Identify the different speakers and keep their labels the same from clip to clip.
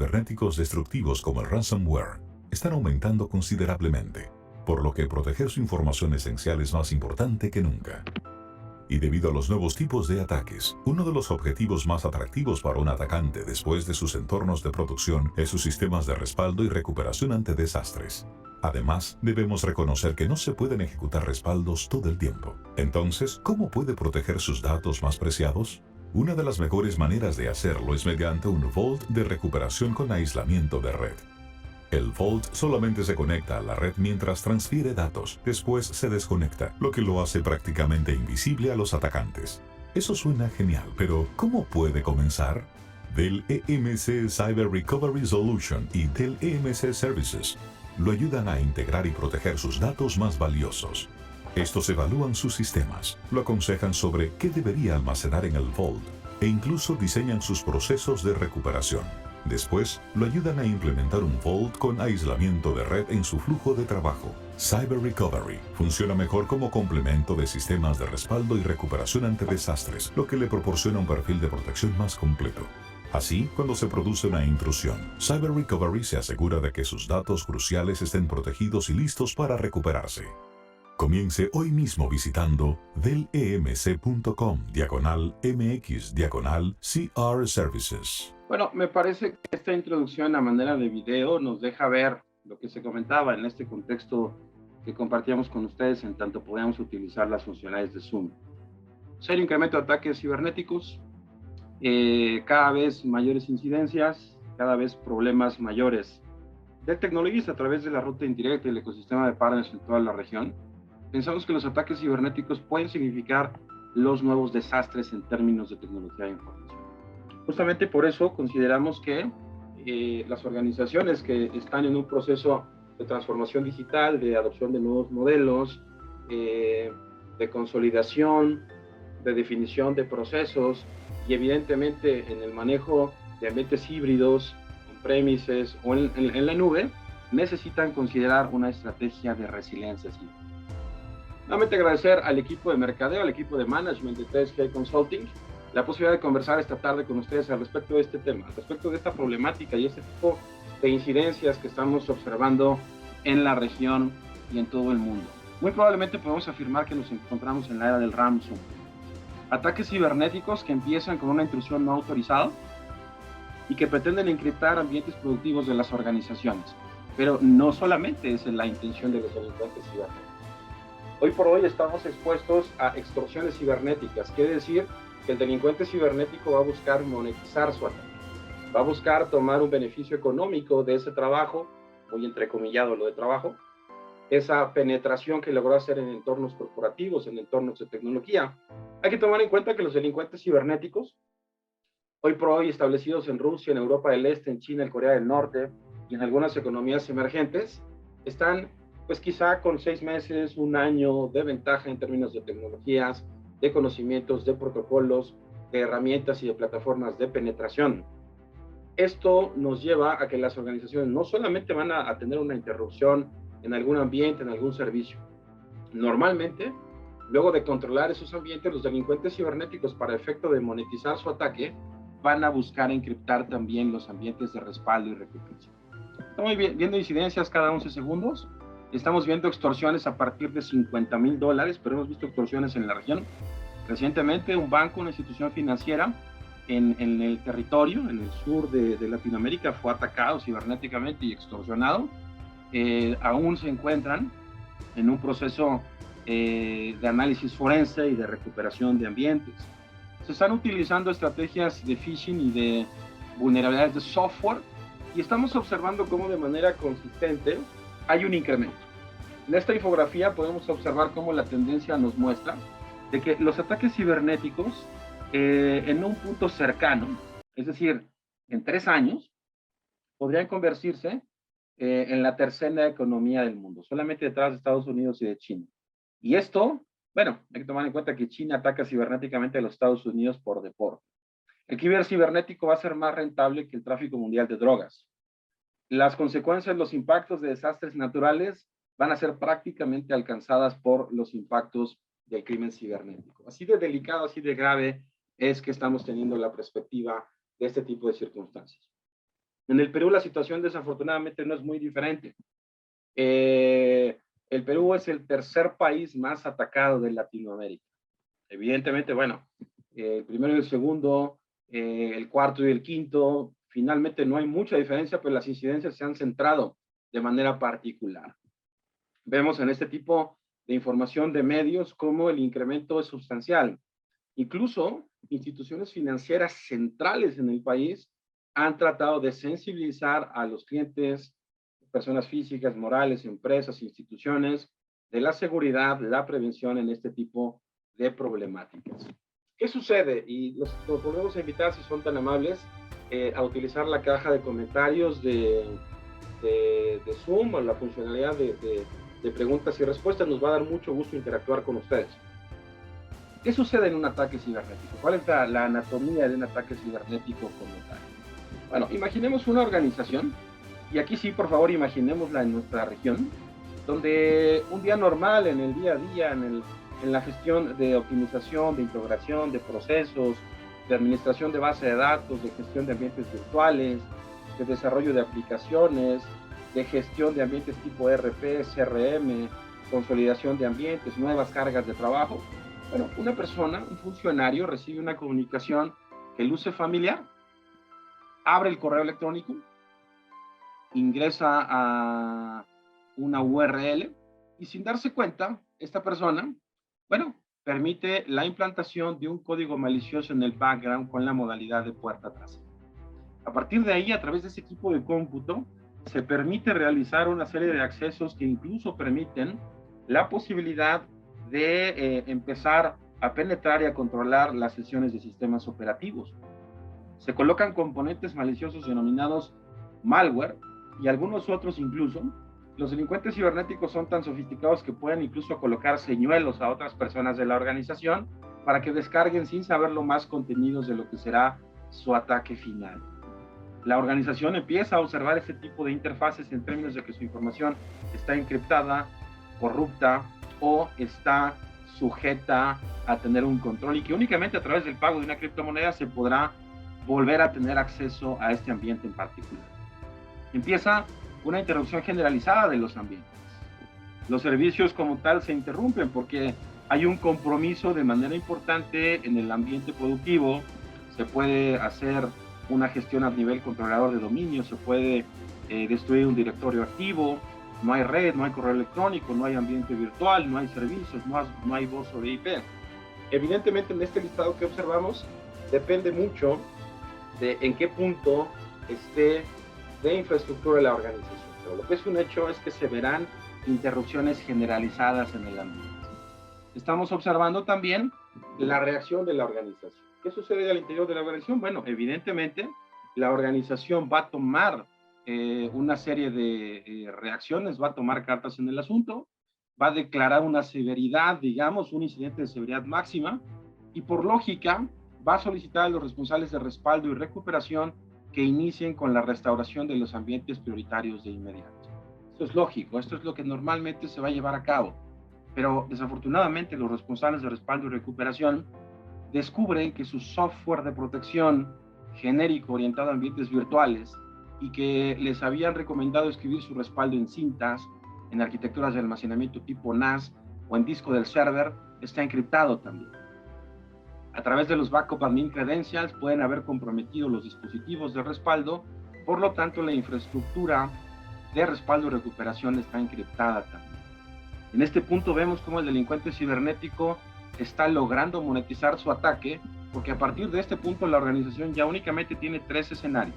Speaker 1: cibernéticos destructivos como el ransomware están aumentando considerablemente, por lo que proteger su información esencial es más importante que nunca. Y debido a los nuevos tipos de ataques, uno de los objetivos más atractivos para un atacante después de sus entornos de producción es sus sistemas de respaldo y recuperación ante desastres. Además, debemos reconocer que no se pueden ejecutar respaldos todo el tiempo. Entonces, ¿cómo puede proteger sus datos más preciados? Una de las mejores maneras de hacerlo es mediante un Vault de recuperación con aislamiento de red. El Vault solamente se conecta a la red mientras transfiere datos, después se desconecta, lo que lo hace prácticamente invisible a los atacantes. Eso suena genial, pero ¿cómo puede comenzar? Dell EMC Cyber Recovery Solution y Dell EMC Services lo ayudan a integrar y proteger sus datos más valiosos. Estos evalúan sus sistemas, lo aconsejan sobre qué debería almacenar en el Vault e incluso diseñan sus procesos de recuperación. Después, lo ayudan a implementar un Vault con aislamiento de red en su flujo de trabajo. Cyber Recovery funciona mejor como complemento de sistemas de respaldo y recuperación ante desastres, lo que le proporciona un perfil de protección más completo. Así, cuando se produce una intrusión, Cyber Recovery se asegura de que sus datos cruciales estén protegidos y listos para recuperarse. Comience hoy mismo visitando dellemc.com/mx/CR Services.
Speaker 2: Bueno, me parece que esta introducción a manera de video nos deja ver lo que se comentaba en este contexto que compartíamos con ustedes en tanto podíamos utilizar las funcionalidades de Zoom. Serio incremento de ataques cibernéticos, cada vez mayores incidencias, cada vez problemas mayores de tecnologías a través de la ruta indirecta y el ecosistema de partners en toda la región. Pensamos que los ataques cibernéticos pueden significar los nuevos desastres en términos de tecnología de información. Justamente por eso consideramos que las organizaciones que están en un proceso de transformación digital, de adopción de nuevos modelos, de consolidación, de definición de procesos y evidentemente en el manejo de ambientes híbridos, on-premises o en la nube, necesitan considerar una estrategia de resiliencia. Nuevamente agradecer al equipo de mercadeo, al equipo de management de TSK Consulting, la posibilidad de conversar esta tarde con ustedes al respecto de este tema, al respecto de esta problemática y este tipo de incidencias que estamos observando en la región y en todo el mundo. Muy probablemente podemos afirmar que nos encontramos en la era del ransomware. Ataques cibernéticos que empiezan con una intrusión no autorizada y que pretenden encriptar ambientes productivos de las organizaciones. Pero no solamente es la intención de los delincuentes cibernéticos. Hoy por hoy estamos expuestos a extorsiones cibernéticas, quiere decir que el delincuente cibernético va a buscar monetizar su ataque, va a buscar tomar un beneficio económico de ese trabajo, muy entrecomillado lo de trabajo, esa penetración que logró hacer en entornos corporativos, en entornos de tecnología. Hay que tomar en cuenta que los delincuentes cibernéticos, hoy por hoy establecidos en Rusia, en Europa del Este, en China, en Corea del Norte y en algunas economías emergentes, están pues quizá con 6 meses, un año de ventaja en términos de tecnologías, de conocimientos, de protocolos, de herramientas y de plataformas de penetración. Esto nos lleva a que las organizaciones no solamente van a tener una interrupción en algún ambiente, en algún servicio. Normalmente, luego de controlar esos ambientes, los delincuentes cibernéticos, para efecto de monetizar su ataque, van a buscar encriptar también los ambientes de respaldo y recuperación. Estamos viendo incidencias cada 11 segundos. Estamos viendo extorsiones a partir de $50,000, pero hemos visto extorsiones en la región. Recientemente, un banco, una institución financiera en el territorio, en el sur de Latinoamérica, fue atacado cibernéticamente y extorsionado. Aún se encuentran en un proceso de análisis forense y de recuperación de ambientes. Se están utilizando estrategias de phishing y de vulnerabilidades de software y estamos observando cómo de manera consistente hay un incremento. En esta infografía podemos observar cómo la tendencia nos muestra de que los ataques cibernéticos en un punto cercano, es decir, en 3 años, podrían convertirse en la tercera economía del mundo, solamente detrás de Estados Unidos y de China. Y esto, bueno, hay que tomar en cuenta que China ataca cibernéticamente a los Estados Unidos por deporte. El cibernético va a ser más rentable que el tráfico mundial de drogas. Las consecuencias, los impactos de desastres naturales van a ser prácticamente alcanzadas por los impactos del crimen cibernético. Así de delicado, así de grave es que estamos teniendo la perspectiva de este tipo de circunstancias. En el Perú la situación desafortunadamente no es muy diferente. El Perú es el tercer país más atacado de Latinoamérica. Evidentemente, bueno, el primero y el segundo, el cuarto y el quinto, finalmente no hay mucha diferencia, pero las incidencias se han centrado de manera particular. Vemos en este tipo de información de medios cómo el incremento es sustancial. Incluso instituciones financieras centrales en el país han tratado de sensibilizar a los clientes, personas físicas, morales, empresas, instituciones, de la seguridad, la prevención en este tipo de problemáticas. ¿Qué sucede? Y los volvemos a invitar, si son tan amables, a utilizar la caja de comentarios de Zoom, o la funcionalidad de preguntas y respuestas. Nos va a dar mucho gusto interactuar con ustedes. ¿Qué sucede en un ataque cibernético? ¿Cuál es la anatomía de un ataque cibernético como tal? Bueno, imaginemos una organización, y aquí sí, por favor, imaginémosla en nuestra región, donde un día normal, en el día a día, en la gestión de optimización, de integración, de procesos, de administración de base de datos, de gestión de ambientes virtuales, de desarrollo de aplicaciones, de gestión de ambientes tipo ERP, CRM, consolidación de ambientes, nuevas cargas de trabajo. Bueno, una persona, un funcionario, recibe una comunicación que luce familiar, abre el correo electrónico, ingresa a una URL y sin darse cuenta, esta persona, bueno, permite la implantación de un código malicioso en el background con la modalidad de puerta trasera. A partir de ahí, a través de ese equipo de cómputo, se permite realizar una serie de accesos que incluso permiten la posibilidad de empezar a penetrar y a controlar las sesiones de sistemas operativos. Se colocan componentes maliciosos denominados malware y algunos otros incluso. Los delincuentes cibernéticos son tan sofisticados que pueden incluso colocar señuelos a otras personas de la organización para que descarguen sin saberlo más contenidos de lo que será su ataque final. La organización empieza a observar este tipo de interfaces en términos de que su información está encriptada, corrupta o está sujeta a tener un control, y que únicamente a través del pago de una criptomoneda se podrá volver a tener acceso a este ambiente en particular. Empieza una interrupción generalizada de los ambientes. Los servicios como tal se interrumpen porque hay un compromiso de manera importante en el ambiente productivo. Se puede hacer una gestión a nivel controlador de dominio, se puede destruir un directorio activo, no hay red, no hay correo electrónico, no hay ambiente virtual, no hay servicios, no hay voz sobre IP. Evidentemente, en este listado que observamos depende mucho de en qué punto esté de infraestructura la organización. Pero lo que es un hecho es que se verán interrupciones generalizadas en el ambiente. Estamos observando también la reacción de la organización. ¿Qué sucede al interior de la organización? Bueno, evidentemente, la organización va a tomar una serie de reacciones, va a tomar cartas en el asunto, va a declarar una severidad, digamos, un incidente de severidad máxima, y por lógica va a solicitar a los responsables de respaldo y recuperación que inicien con la restauración de los ambientes prioritarios de inmediato. Esto es lógico, esto es lo que normalmente se va a llevar a cabo, pero desafortunadamente los responsables de respaldo y recuperación descubren que su software de protección genérico orientado a ambientes virtuales y que les habían recomendado escribir su respaldo en cintas, en arquitecturas de almacenamiento tipo NAS o en disco del server, está encriptado también. A través de los backup admin credentials pueden haber comprometido los dispositivos de respaldo, por lo tanto la infraestructura de respaldo y recuperación está encriptada también. En este punto vemos cómo el delincuente cibernético está logrando monetizar su ataque, porque a partir de este punto la organización ya únicamente tiene 3 escenarios: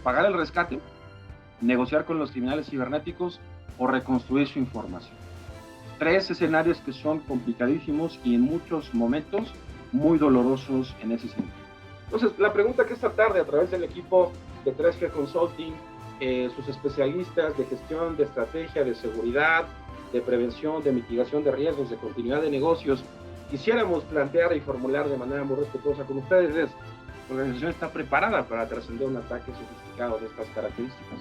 Speaker 2: pagar el rescate, negociar con los criminales cibernéticos o reconstruir su información. 3 escenarios que son complicadísimos y en muchos momentos muy dolorosos en ese sentido. Entonces, la pregunta que esta tarde a través del equipo de 3G Consulting, sus especialistas de gestión, de estrategia, de seguridad, de prevención, de mitigación de riesgos, de continuidad de negocios, quisiéramos plantear y formular de manera muy respetuosa con ustedes es: la organización está preparada para trascender un ataque sofisticado de estas características.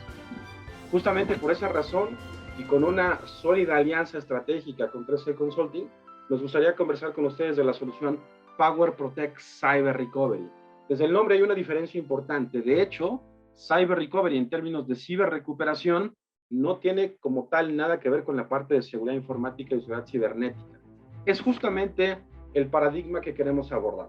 Speaker 2: Justamente por esa razón y con una sólida alianza estratégica con 3G Consulting, nos gustaría conversar con ustedes de la solución Power Protect Cyber Recovery. Desde el nombre hay una diferencia importante. De hecho, cyber recovery en términos de ciberrecuperación no tiene como tal nada que ver con la parte de seguridad informática y seguridad cibernética. Es justamente el paradigma que queremos abordar.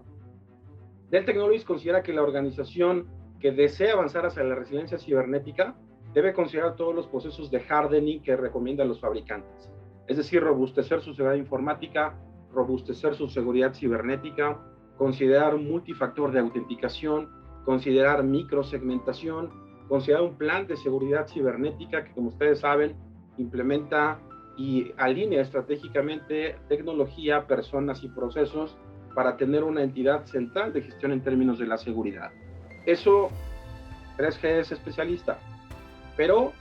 Speaker 2: Dell Technologies considera que la organización que desea avanzar hacia la resiliencia cibernética debe considerar todos los procesos de hardening que recomiendan los fabricantes. Es decir, robustecer su seguridad informática, robustecer su seguridad cibernética, considerar un multifactor de autenticación, considerar microsegmentación, considerar un plan de seguridad cibernética que, como ustedes saben, implementa y alinea estratégicamente tecnología, personas y procesos para tener una entidad central de gestión en términos de la seguridad. Eso 3G es especialista, pero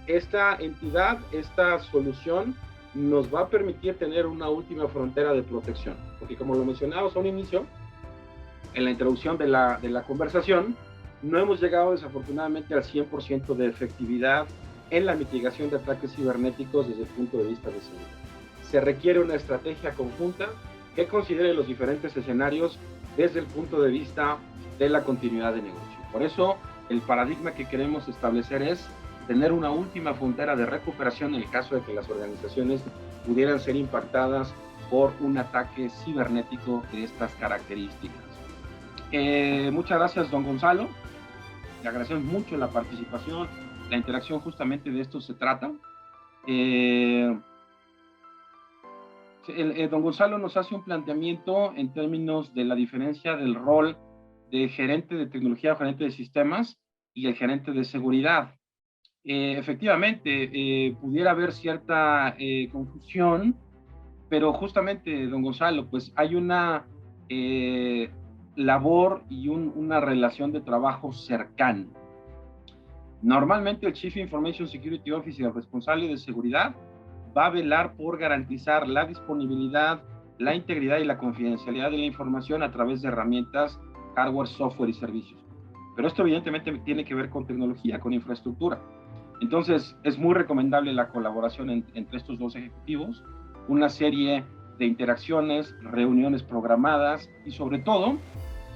Speaker 2: esta entidad, esta solución nos va a permitir tener una última frontera de protección, porque como lo mencionamos a un inicio, en la introducción de la conversación, no hemos llegado desafortunadamente al 100% de efectividad en la mitigación de ataques cibernéticos desde el punto de vista de seguridad. Se requiere una estrategia conjunta que considere los diferentes escenarios desde el punto de vista de la continuidad de negocio. Por eso, el paradigma que queremos establecer es tener una última frontera de recuperación en el caso de que las organizaciones pudieran ser impactadas por un ataque cibernético de estas características. Muchas gracias, don Gonzalo. Le agradecemos mucho la participación, la interacción, justamente de esto se trata. Don Gonzalo nos hace un planteamiento en términos de la diferencia del rol de gerente de tecnología o gerente de sistemas y el gerente de seguridad. Efectivamente, pudiera haber cierta confusión, pero justamente, don Gonzalo, pues hay una labor y una relación de trabajo cercana. Normalmente el Chief Information Security Officer, el responsable de seguridad, va a velar por garantizar la disponibilidad, la integridad y la confidencialidad de la información a través de herramientas, hardware, software y servicios. Pero esto evidentemente tiene que ver con tecnología, con infraestructura. Entonces, es muy recomendable la colaboración entre estos dos ejecutivos, una serie de interacciones, reuniones programadas y, sobre todo,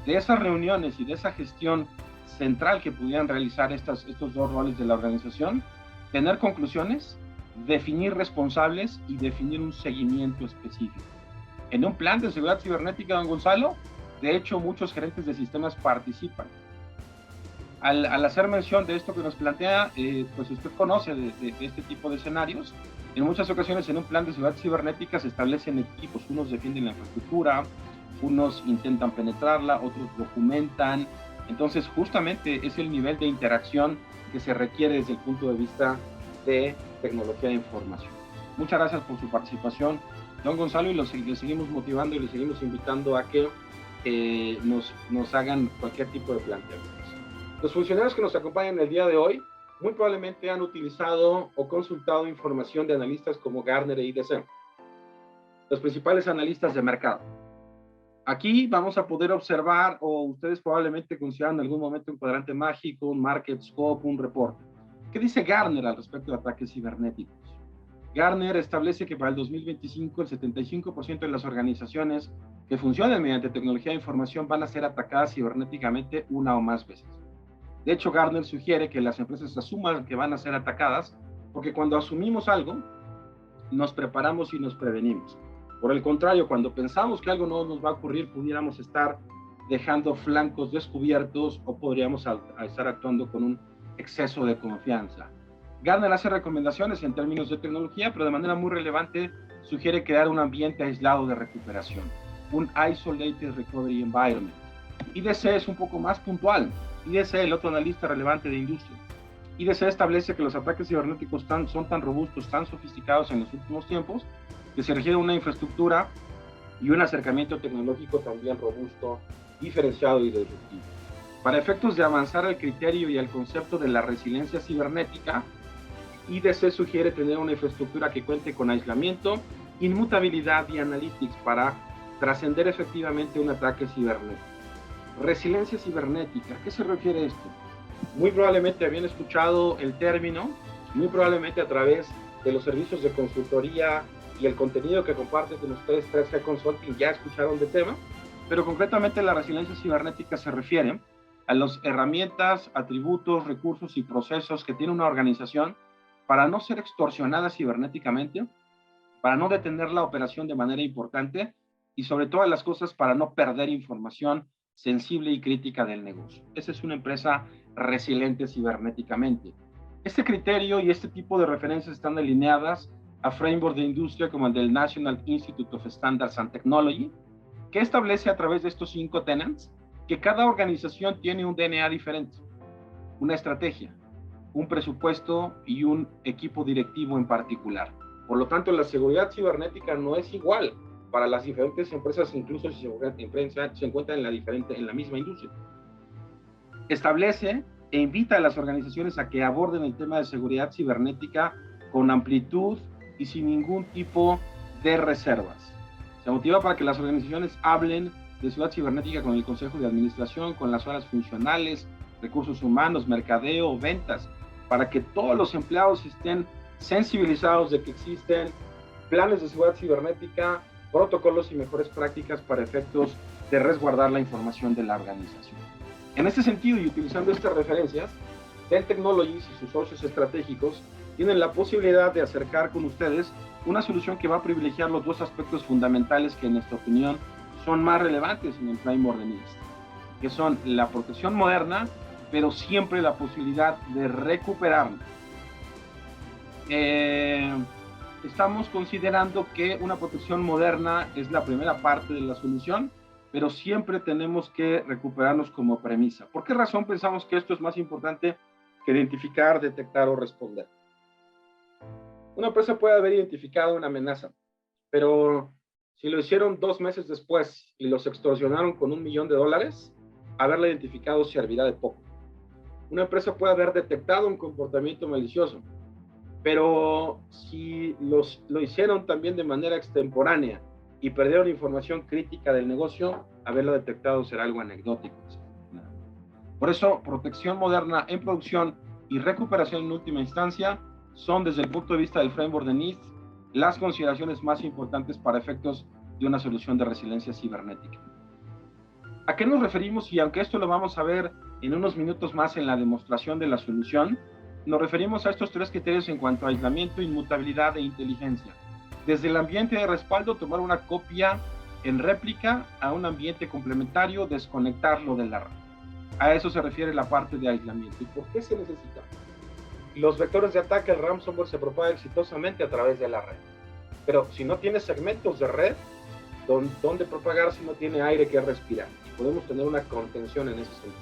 Speaker 2: de esas reuniones y de esa gestión central que pudieran realizar estos dos roles de la organización, tener conclusiones, definir responsables y definir un seguimiento específico. En un plan de seguridad cibernética, don Gonzalo, de hecho, muchos gerentes de sistemas participan. Al hacer mención de esto que nos plantea, pues usted conoce de este tipo de escenarios. En muchas ocasiones, en un plan de seguridad cibernética se establecen equipos. Unos defienden la infraestructura, unos intentan penetrarla, otros documentan. Entonces, justamente es el nivel de interacción que se requiere desde el punto de vista de tecnología de información. Muchas gracias por su participación, don Gonzalo, y le seguimos motivando y le seguimos invitando a que nos hagan cualquier tipo de planteamientos. Los funcionarios que nos acompañan el día de hoy muy probablemente han utilizado o consultado información de analistas como Gartner e IDC, los principales analistas de mercado. Aquí vamos a poder observar, o ustedes probablemente consideran en algún momento un cuadrante mágico, un market scope, un reporte. ¿Qué dice Gartner al respecto de ataques cibernéticos? Gartner establece que para el 2025 el 75% de las organizaciones que funcionan mediante tecnología de información van a ser atacadas cibernéticamente una o más veces. De hecho, Gartner sugiere que las empresas asuman que van a ser atacadas porque cuando asumimos algo, nos preparamos y nos prevenimos. Por el contrario, cuando pensamos que algo no nos va a ocurrir, pudiéramos estar dejando flancos descubiertos o podríamos estar actuando con un exceso de confianza. Gartner hace recomendaciones en términos de tecnología, pero de manera muy relevante sugiere crear un ambiente aislado de recuperación, un Isolated Recovery Environment. IDC es un poco más puntual. IDC, el otro analista relevante de industria. IDC establece que los ataques cibernéticos son tan robustos, tan sofisticados en los últimos tiempos, que se requiere una infraestructura y un acercamiento tecnológico también robusto, diferenciado y disruptivo. Para efectos de avanzar al criterio y al concepto de la resiliencia cibernética, IDC sugiere tener una infraestructura que cuente con aislamiento, inmutabilidad y analytics para trascender efectivamente un ataque cibernético. Resiliencia cibernética, ¿a qué se refiere esto? Muy probablemente habían escuchado el término, muy probablemente a través de los servicios de consultoría y el contenido que comparten con ustedes 3G Consulting ya escucharon del tema, pero concretamente la resiliencia cibernética se refiere a las herramientas, atributos, recursos y procesos que tiene una organización para no ser extorsionada cibernéticamente, para no detener la operación de manera importante y sobre todas las cosas para no perder información sensible y crítica del negocio. Esa es una empresa resiliente cibernéticamente. Este criterio y este tipo de referencias están alineadas a frameworks de industria como el del National Institute of Standards and Technology, que establece a través de estos 5 tenets que cada organización tiene un DNA diferente, una estrategia, un presupuesto y un equipo directivo en particular. Por lo tanto, la seguridad cibernética no es igual para las diferentes empresas, incluso si se encuentran en la misma industria. Establece e invita a las organizaciones a que aborden el tema de seguridad cibernética con amplitud y sin ningún tipo de reservas. Se motiva para que las organizaciones hablen de seguridad cibernética con el Consejo de Administración, con las áreas funcionales, recursos humanos, mercadeo, ventas, para que todos los empleados estén sensibilizados de que existen planes de seguridad cibernética, protocolos y mejores prácticas para efectos de resguardar la información de la organización. En este sentido, y utilizando estas referencias, Dell Technologies y sus socios estratégicos tienen la posibilidad de acercar con ustedes una solución que va a privilegiar los 2 aspectos fundamentales que en nuestra opinión son más relevantes en el framework de NIST, que son la protección moderna, pero siempre la posibilidad de recuperarla. Estamos considerando que una protección moderna es la primera parte de la solución, pero siempre tenemos que recuperarnos como premisa. ¿Por qué razón pensamos que esto es más importante que identificar, detectar o responder? Una empresa puede haber identificado una amenaza, pero si lo hicieron 2 meses después y los extorsionaron con $1 millón, haberla identificado servirá de poco. Una empresa puede haber detectado un comportamiento malicioso, pero si lo hicieron también de manera extemporánea y perdieron información crítica del negocio, haberla detectado será algo anecdótico. Por eso, protección moderna en producción y recuperación en última instancia son, desde el punto de vista del framework de NIST, las consideraciones más importantes para efectos de una solución de resiliencia cibernética. ¿A qué nos referimos? Y aunque esto lo vamos a ver en unos minutos más en la demostración de la solución, nos referimos a estos 3 criterios en cuanto a aislamiento, inmutabilidad e inteligencia. Desde el ambiente de respaldo, tomar una copia en réplica a un ambiente complementario, desconectarlo de la red. A eso se refiere la parte de aislamiento. ¿Y por qué se necesita? Los vectores de ataque, el ransomware se propaga exitosamente a través de la red. Pero si no tiene segmentos de red, ¿dónde propagar si no tiene aire que respirar? Y podemos tener una contención en ese sentido.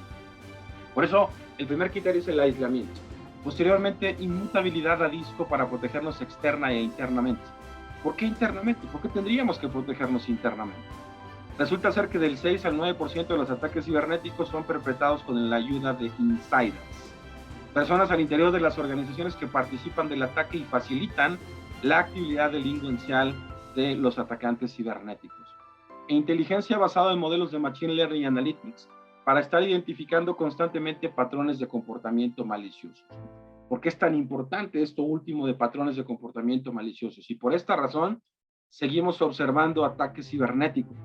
Speaker 2: Por eso, el primer criterio es el aislamiento. Posteriormente, inmutabilidad a disco para protegernos externa e internamente. ¿Por qué internamente? ¿Por qué tendríamos que protegernos internamente? Resulta ser que del 6 al 9% de los ataques cibernéticos son perpetrados con la ayuda de insiders, personas al interior de las organizaciones que participan del ataque y facilitan la actividad delincuencial de los atacantes cibernéticos. E inteligencia basada en modelos de Machine Learning y Analytics para estar identificando constantemente patrones de comportamiento maliciosos. ¿Por qué es tan importante esto último de patrones de comportamiento maliciosos? Y por esta razón, seguimos observando ataques cibernéticos.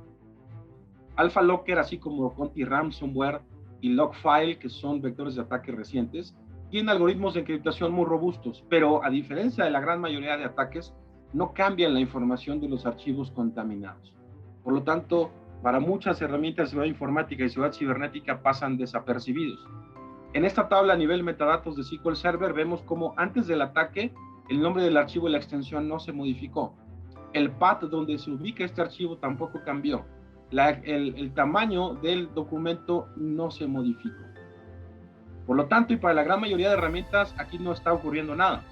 Speaker 2: Alpha Locker, así como Conti Ransomware y Logfile, que son vectores de ataque recientes, tienen algoritmos de encriptación muy robustos, pero a diferencia de la gran mayoría de ataques, no cambian la información de los archivos contaminados. Por lo tanto, para muchas herramientas de seguridad informática y seguridad cibernética pasan desapercibidos. En esta tabla a nivel metadatos de SQL Server vemos cómo antes del ataque el nombre del archivo y la extensión no se modificó. El path donde se ubica este archivo tampoco cambió. El tamaño del documento no se modificó. Por lo tanto, y para la gran mayoría de herramientas, aquí no está ocurriendo nada.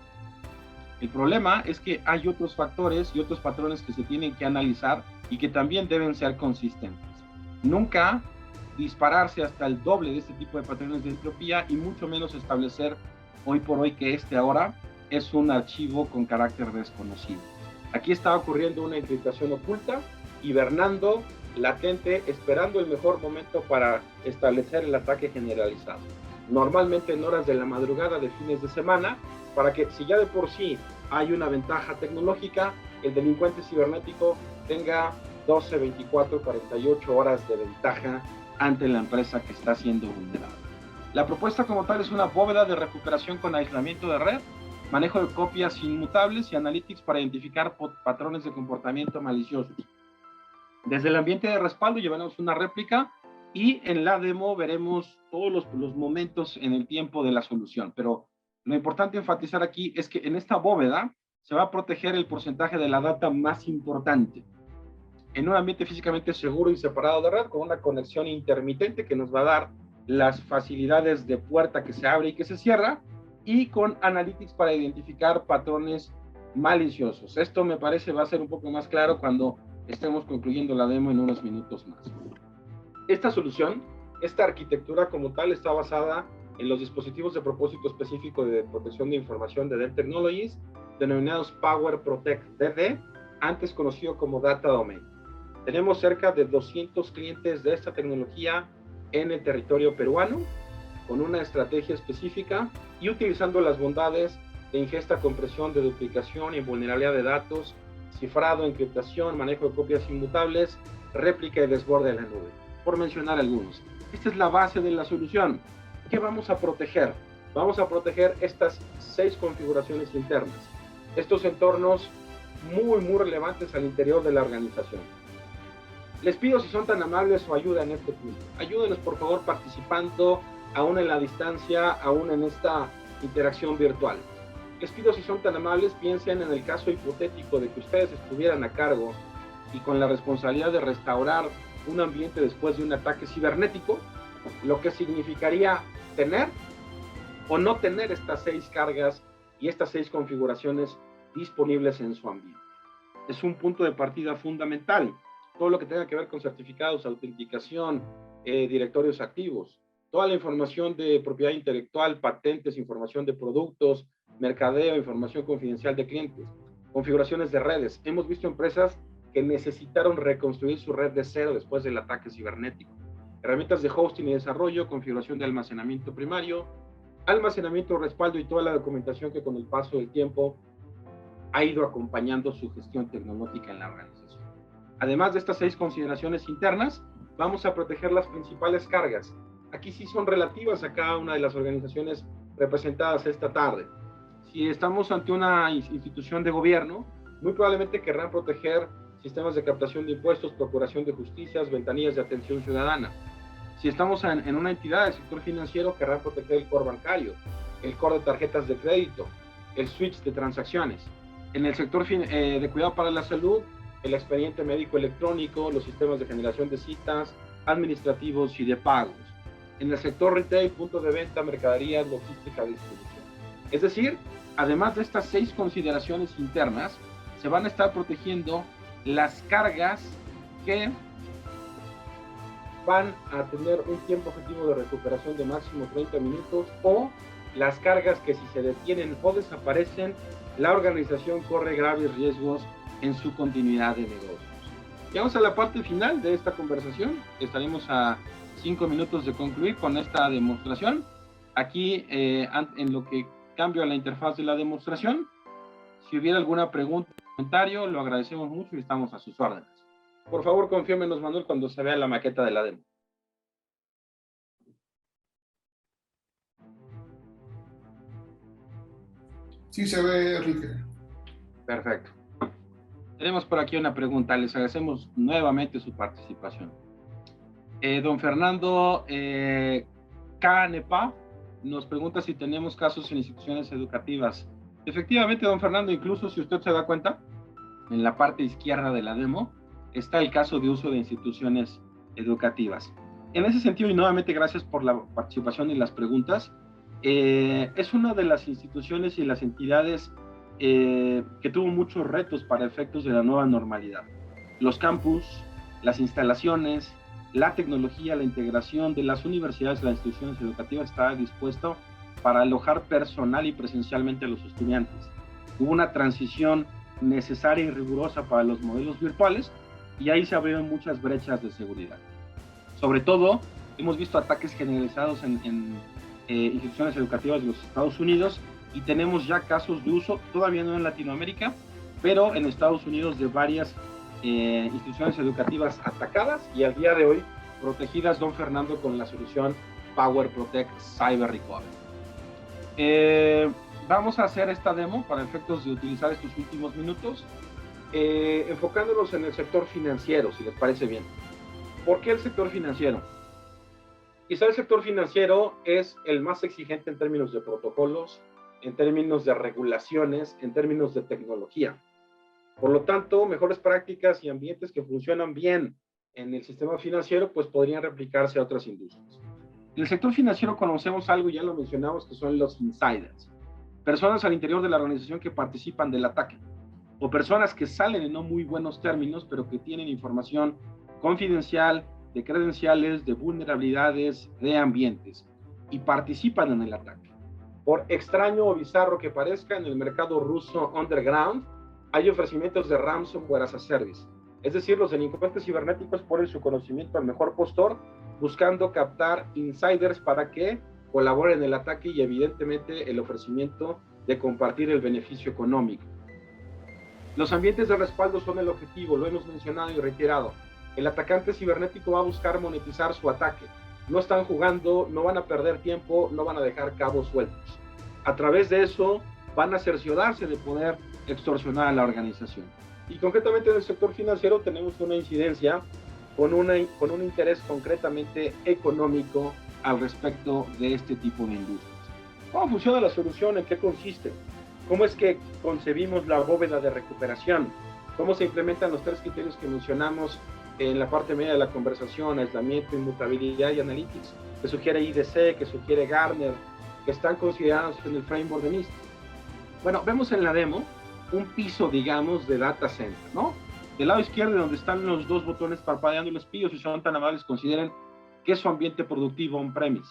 Speaker 2: El problema es que hay otros factores y otros patrones que se tienen que analizar y que también deben ser consistentes. Nunca dispararse hasta el doble de este tipo de patrones de entropía y mucho menos establecer hoy por hoy que ahora es un archivo con carácter desconocido. Aquí está ocurriendo una encriptación oculta, hibernando, latente, esperando el mejor momento para establecer el ataque generalizado. Normalmente en horas de la madrugada de fines de semana, para que si ya de por sí hay una ventaja tecnológica, el delincuente cibernético tenga 12, 24, 48 horas de ventaja ante la empresa que está siendo vulnerada. La propuesta como tal es una bóveda de recuperación con aislamiento de red, manejo de copias inmutables y analytics para identificar patrones de comportamiento maliciosos. Desde el ambiente de respaldo llevaremos una réplica y en la demo veremos todos los momentos en el tiempo de la solución. Pero lo importante enfatizar aquí es que en esta bóveda se va a proteger el porcentaje de la data más importante en un ambiente físicamente seguro y separado de red, con una conexión intermitente que nos va a dar las facilidades de puerta que se abre y que se cierra, y con analytics para identificar patrones maliciosos. Esto me parece va a ser un poco más claro cuando estemos concluyendo la demo en unos minutos más. Esta solución, esta arquitectura como tal, está basada en los dispositivos de propósito específico de protección de información de Dell Technologies, denominados Power Protect DD, antes conocido como Data Domain. Tenemos cerca de 200 clientes de esta tecnología en el territorio peruano, con una estrategia específica y utilizando las bondades de ingesta, compresión, de duplicación y vulnerabilidad de datos, cifrado, encriptación, manejo de copias inmutables, réplica y desborde de la nube, por mencionar algunos. Esta es la base de la solución. ¿Qué vamos a proteger? Vamos a proteger estas 6 configuraciones internas, estos entornos muy relevantes al interior de la organización. Les pido, si son tan amables, su ayuda en este punto. Ayúdenos, por favor, participando, aún en la distancia, aún en esta interacción virtual. Les pido, si son tan amables, piensen en el caso hipotético de que ustedes estuvieran a cargo y con la responsabilidad de restaurar un ambiente después de un ataque cibernético, lo que significaría tener o no tener estas 6 cargas y estas 6 configuraciones disponibles en su ambiente. Es un punto de partida fundamental. Todo lo que tenga que ver con certificados, autenticación, directorios activos, toda la información de propiedad intelectual, patentes, información de productos, mercadeo, información confidencial de clientes, configuraciones de redes. Hemos visto empresas que necesitaron reconstruir su red de cero después del ataque cibernético. Herramientas de hosting y desarrollo, configuración de almacenamiento primario, almacenamiento, respaldo y toda la documentación que con el paso del tiempo ha ido acompañando su gestión tecnológica en la organización. Además de estas 6 consideraciones internas, vamos a proteger las principales cargas. Aquí sí son relativas a cada una de las organizaciones representadas esta tarde. Si estamos ante una institución de gobierno, muy probablemente querrán proteger sistemas de captación de impuestos, procuración de justicias, ventanillas de atención ciudadana. Si estamos en una entidad del sector financiero, querrán proteger el core bancario, el core de tarjetas de crédito, el switch de transacciones. En el sector de cuidado para la salud, el expediente médico electrónico, los sistemas de generación de citas, administrativos y de pagos. En el sector retail, punto de venta, mercadería, logística, distribución. Es decir, además de estas 6 consideraciones internas, se van a estar protegiendo las cargas que van a tener un tiempo objetivo de recuperación de máximo 30 minutos o las cargas que si se detienen o desaparecen, la organización corre graves riesgos en su continuidad de negocios. Llegamos a la parte final de esta conversación. Estaremos a 5 minutos de concluir con esta demostración. Aquí, en lo que cambio a la interfaz de la demostración, si hubiera alguna pregunta o comentario, lo agradecemos mucho y estamos a sus órdenes. Por favor, confírmenos, Manuel, cuando se vea la maqueta de la demo.
Speaker 3: Sí, se ve, Enrique.
Speaker 2: Perfecto. Tenemos por aquí una pregunta. Les agradecemos nuevamente su participación. Don Fernando Canepa nos pregunta si tenemos casos en instituciones educativas. Efectivamente, don Fernando, incluso si usted se da cuenta, en la parte izquierda de la demo está el caso de uso de instituciones educativas. En ese sentido, y nuevamente gracias por la participación y las preguntas, es una de las instituciones y las entidades que tuvo muchos retos para efectos de la nueva normalidad. Los campus, las instalaciones, la tecnología, la integración de las universidades, las instituciones educativas estaba dispuesto para alojar personal y presencialmente a los estudiantes. Hubo una transición necesaria y rigurosa para los modelos virtuales y ahí se abrieron muchas brechas de seguridad. Sobre todo, hemos visto ataques generalizados en instituciones educativas de los Estados Unidos y tenemos ya casos de uso, todavía no en Latinoamérica, pero en Estados Unidos de varias instituciones educativas atacadas y al día de hoy protegidas, don Fernando, con la solución Power Protect Cyber Recovery. Vamos a hacer esta demo para efectos de utilizar estos últimos minutos, enfocándonos en el sector financiero, si les parece bien. ¿Por qué el sector financiero? Quizá el sector financiero es el más exigente en términos de protocolos, en términos de regulaciones, en términos de tecnología. Por lo tanto, mejores prácticas y ambientes que funcionan bien en el sistema financiero, pues podrían replicarse a otras industrias. En el sector financiero conocemos algo, ya lo mencionamos, que son los insiders. Personas al interior de la organización que participan del ataque, o personas que salen en no muy buenos términos, pero que tienen información confidencial, de credenciales, de vulnerabilidades, de ambientes, y participan en el ataque. Por extraño o bizarro que parezca, en el mercado ruso underground hay ofrecimientos de ransomware as a service. Es decir, los delincuentes cibernéticos ponen su conocimiento al mejor postor, buscando captar insiders para que colaboren en el ataque y evidentemente el ofrecimiento de compartir el beneficio económico. Los ambientes de respaldo son el objetivo, lo hemos mencionado y reiterado. El atacante cibernético va a buscar monetizar su ataque. No están jugando, no van a perder tiempo, no van a dejar cabos sueltos. A través de eso van a cerciorarse de poder extorsionar a la organización. Y concretamente en el sector financiero tenemos una incidencia con un interés concretamente económico al respecto de este tipo de industrias. ¿Cómo funciona la solución? ¿En qué consiste? ¿Cómo es que concebimos la bóveda de recuperación? ¿Cómo se implementan los tres criterios que mencionamos en la parte media de la conversación? Aislamiento, inmutabilidad y analytics, que sugiere IDC, que sugiere Gartner, que están considerados en el framework de NIST. Bueno, vemos en la demo un piso, digamos, de data center, ¿no? Del lado izquierdo, donde están los dos botones parpadeando, les pido, si son tan amables, consideren que es su ambiente productivo on-premise.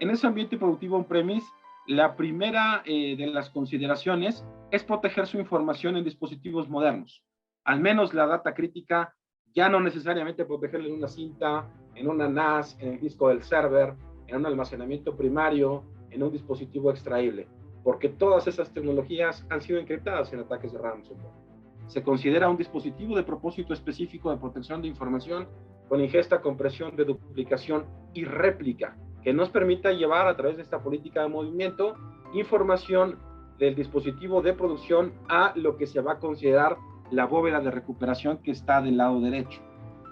Speaker 2: En ese ambiente productivo on-premise, la primera de las consideraciones es proteger su información en dispositivos modernos. Al menos la data crítica, ya no necesariamente protegerla en una cinta, en una NAS, en el disco del server, en un almacenamiento primario, en un dispositivo extraíble, porque todas esas tecnologías han sido encriptadas en ataques de ransomware. Se considera un dispositivo de propósito específico de protección de información con ingesta, compresión, deduplicación y réplica, que nos permita llevar a través de esta política de movimiento información del dispositivo de producción a lo que se va a considerar la bóveda de recuperación que está del lado derecho.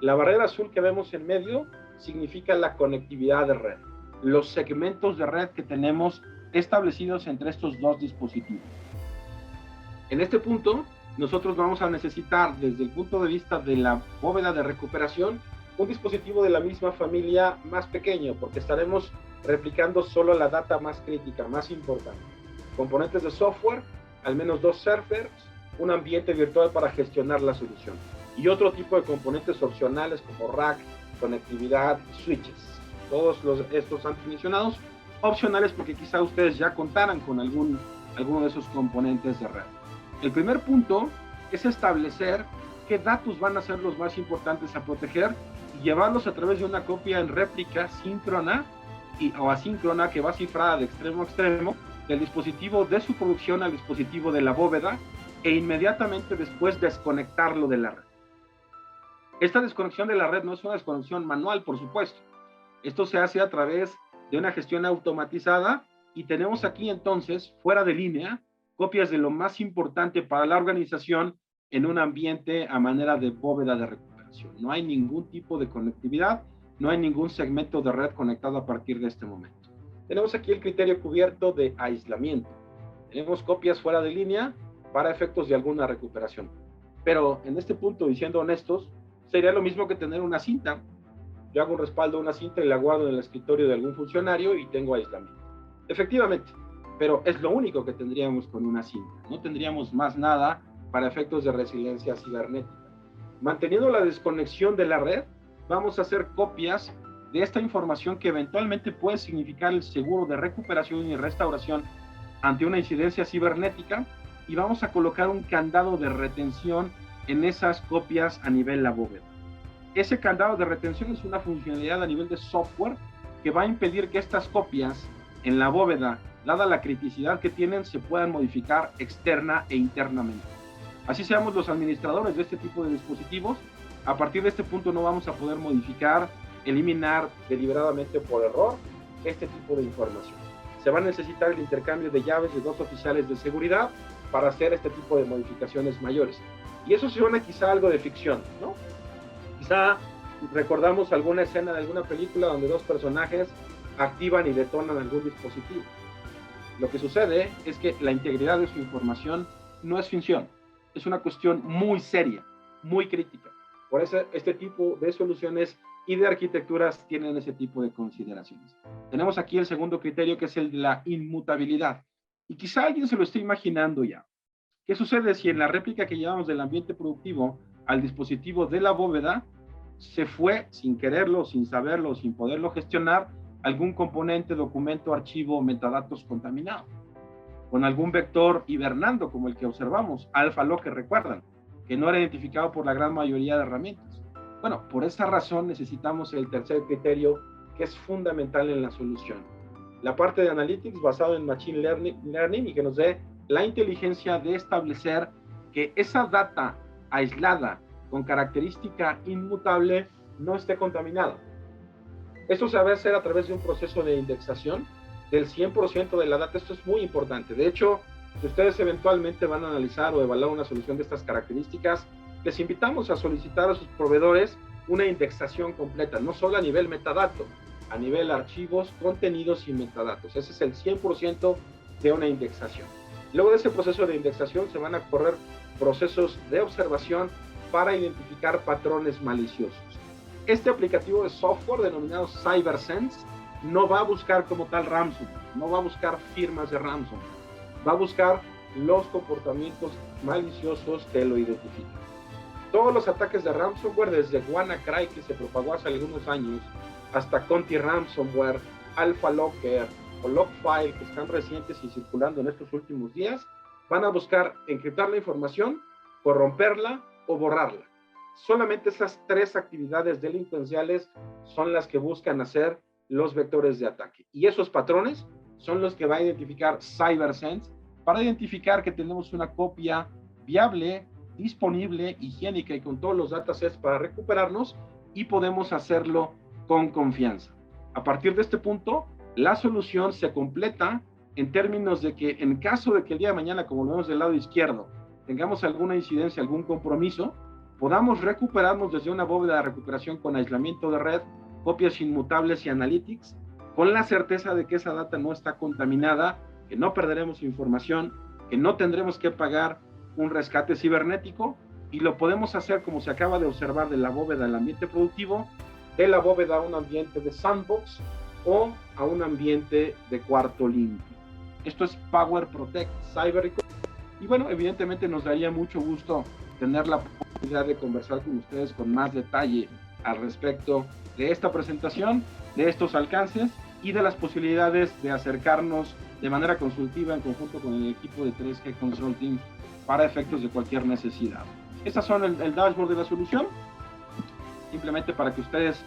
Speaker 2: La barrera azul que vemos en medio significa la conectividad de red, los segmentos de red que tenemos establecidos entre estos dos dispositivos. En este punto, nosotros vamos a necesitar, desde el punto de vista de la bóveda de recuperación, un dispositivo de la misma familia más pequeño, porque estaremos replicando solo la data más crítica, más importante. Componentes de software, al menos 2 servers, un ambiente virtual para gestionar la solución, y otro tipo de componentes opcionales como rack, conectividad, switches. Todos estos antes mencionados, opcionales porque quizá ustedes ya contaran con alguno de esos componentes de red. El primer punto es establecer qué datos van a ser los más importantes a proteger y llevarlos a través de una copia en réplica síncrona o asíncrona que va cifrada de extremo a extremo del dispositivo de su producción al dispositivo de la bóveda e inmediatamente después desconectarlo de la red. Esta desconexión de la red no es una desconexión manual, por supuesto. Esto se hace a través de una gestión automatizada y tenemos aquí entonces, fuera de línea, copias de lo más importante para la organización en un ambiente a manera de bóveda de recuperación. No hay ningún tipo de conectividad, no hay ningún segmento de red conectado a partir de este momento. Tenemos aquí el criterio cubierto de aislamiento. Tenemos copias fuera de línea para efectos de alguna recuperación. Pero en este punto, y siendo honestos, sería lo mismo que tener una cinta. Yo hago un respaldo a una cinta y la guardo en el escritorio de algún funcionario y tengo aislamiento. Efectivamente, pero es lo único que tendríamos con una cinta. No tendríamos más nada para efectos de resiliencia cibernética. Manteniendo la desconexión de la red, vamos a hacer copias de esta información que eventualmente puede significar el seguro de recuperación y restauración ante una incidencia cibernética y vamos a colocar un candado de retención en esas copias a nivel la bóveda. Ese candado de retención es una funcionalidad a nivel de software que va a impedir que estas copias en la bóveda, dada la criticidad que tienen, se puedan modificar externa e internamente. Así seamos los administradores de este tipo de dispositivos, a partir de este punto no vamos a poder modificar eliminar deliberadamente por error este tipo de información. Se va a necesitar el intercambio de llaves de 2 oficiales de seguridad para hacer este tipo de modificaciones mayores. Y eso suena quizá algo de ficción, ¿no? Quizá recordamos alguna escena de alguna película donde 2 personajes activan y detonan algún dispositivo. Lo que sucede es que la integridad de su información no es ficción, es una cuestión muy seria, muy crítica. Por eso este tipo de soluciones y de arquitecturas tienen ese tipo de consideraciones. Tenemos aquí el segundo criterio, que es el de la inmutabilidad. Y quizá alguien se lo esté imaginando ya. ¿Qué sucede si en la réplica que llevamos del ambiente productivo al dispositivo de la bóveda se fue, sin quererlo, sin saberlo, sin poderlo gestionar, algún componente, documento, archivo, metadatos contaminado? Con algún vector hibernando, como el que observamos, alfa locker, recuerdan, que no era identificado por la gran mayoría de herramientas. Bueno, por esa razón necesitamos el tercer criterio, que es fundamental en la solución. La parte de Analytics basado en Machine Learning y que nos dé la inteligencia de establecer que esa data aislada con característica inmutable no esté contaminada. Esto se va a hacer a través de un proceso de indexación del 100% de la data. Esto es muy importante. De hecho, si ustedes eventualmente van a analizar o evaluar una solución de estas características, les invitamos a solicitar a sus proveedores una indexación completa, no solo a nivel metadato, a nivel archivos, contenidos y metadatos. Ese es el 100% de una indexación. Luego de ese proceso de indexación se van a correr procesos de observación para identificar patrones maliciosos. Este aplicativo de software denominado CyberSense no va a buscar como tal ransomware, no va a buscar firmas de ransomware, va a buscar los comportamientos maliciosos que lo identifican. Todos los ataques de ransomware, desde WannaCry, que se propagó hace algunos años, hasta Conti Ransomware, Alpha Locker o Logfile, que están recientes y circulando en estos últimos días, van a buscar encriptar la información, corromperla o borrarla. Solamente esas 3 actividades delincuenciales son las que buscan hacer los vectores de ataque. Y esos patrones son los que va a identificar CyberSense para identificar que tenemos una copia viable, disponible, higiénica y con todos los datasets para recuperarnos, y podemos hacerlo con confianza. A partir de este punto, la solución se completa en términos de que en caso de que el día de mañana, como lo vemos del lado izquierdo, tengamos alguna incidencia, algún compromiso, podamos recuperarnos desde una bóveda de recuperación con aislamiento de red, copias inmutables y analytics, con la certeza de que esa data no está contaminada, que no perderemos información, que no tendremos que pagar un rescate cibernético, y lo podemos hacer como se acaba de observar de la bóveda al ambiente productivo, de la bóveda a un ambiente de sandbox o a un ambiente de cuarto limpio. Esto es Power Protect Cyber. Y bueno, evidentemente nos daría mucho gusto tener la oportunidad de conversar con ustedes con más detalle al respecto de esta presentación, de estos alcances y de las posibilidades de acercarnos de manera consultiva en conjunto con el equipo de 3G Consulting para efectos de cualquier necesidad. Estas son el dashboard de la solución, simplemente para que ustedes,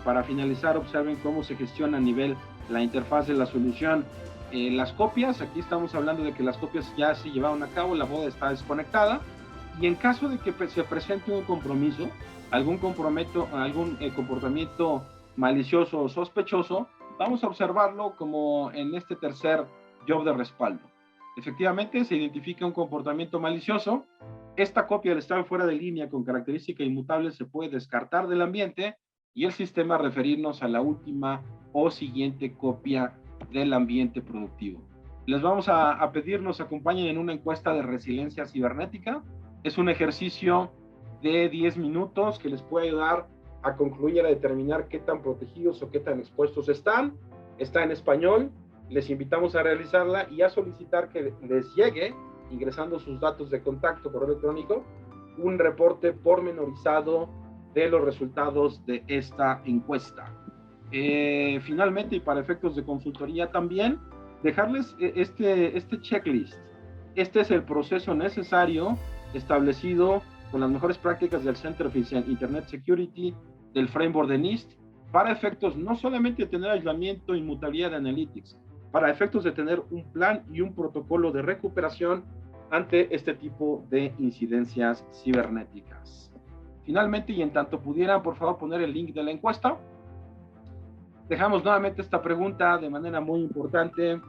Speaker 2: para finalizar, observen cómo se gestiona a nivel la interfaz de la solución. Las copias, aquí estamos hablando de que las copias ya se llevaron a cabo, la bóveda está desconectada, y en caso de que se presente un compromiso, algún comportamiento malicioso o sospechoso, vamos a observarlo como en este tercer job de respaldo. Efectivamente, se identifica un comportamiento malicioso. Esta copia del estado fuera de línea con característica inmutable se puede descartar del ambiente y el sistema referirnos a la última o siguiente copia del ambiente productivo. Les vamos a pedir nos acompañen en una encuesta de resiliencia cibernética. Es un ejercicio de 10 minutos que les puede ayudar a concluir, a determinar qué tan protegidos o qué tan expuestos están. Está en español. Les invitamos a realizarla y a solicitar que les llegue, ingresando sus datos de contacto, correo electrónico, un reporte pormenorizado de los resultados de esta encuesta. Finalmente, y para efectos de consultoría también, dejarles este checklist. Este es el proceso necesario establecido con las mejores prácticas del Center for Internet Security, del framework de NIST, para efectos no solamente de tener aislamiento e inmutabilidad de Analytics, para efectos de tener un plan y un protocolo de recuperación ante este tipo de incidencias cibernéticas. Finalmente, y en tanto pudieran, por favor, poner el link de la encuesta, Dejamos nuevamente esta pregunta de manera muy importante.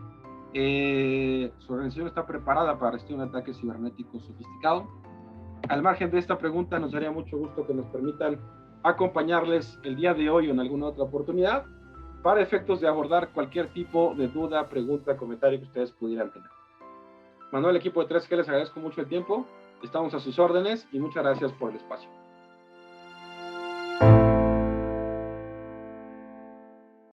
Speaker 2: ¿Su organización está preparada para recibir un ataque cibernético sofisticado? Al margen de esta pregunta, nos daría mucho gusto que nos permitan acompañarles el día de hoy o en alguna otra oportunidad para efectos de abordar cualquier tipo de duda, pregunta, comentario que ustedes pudieran tener. Manuel, equipo de 3G, les agradezco mucho el tiempo. Estamos a sus órdenes y muchas gracias por el espacio.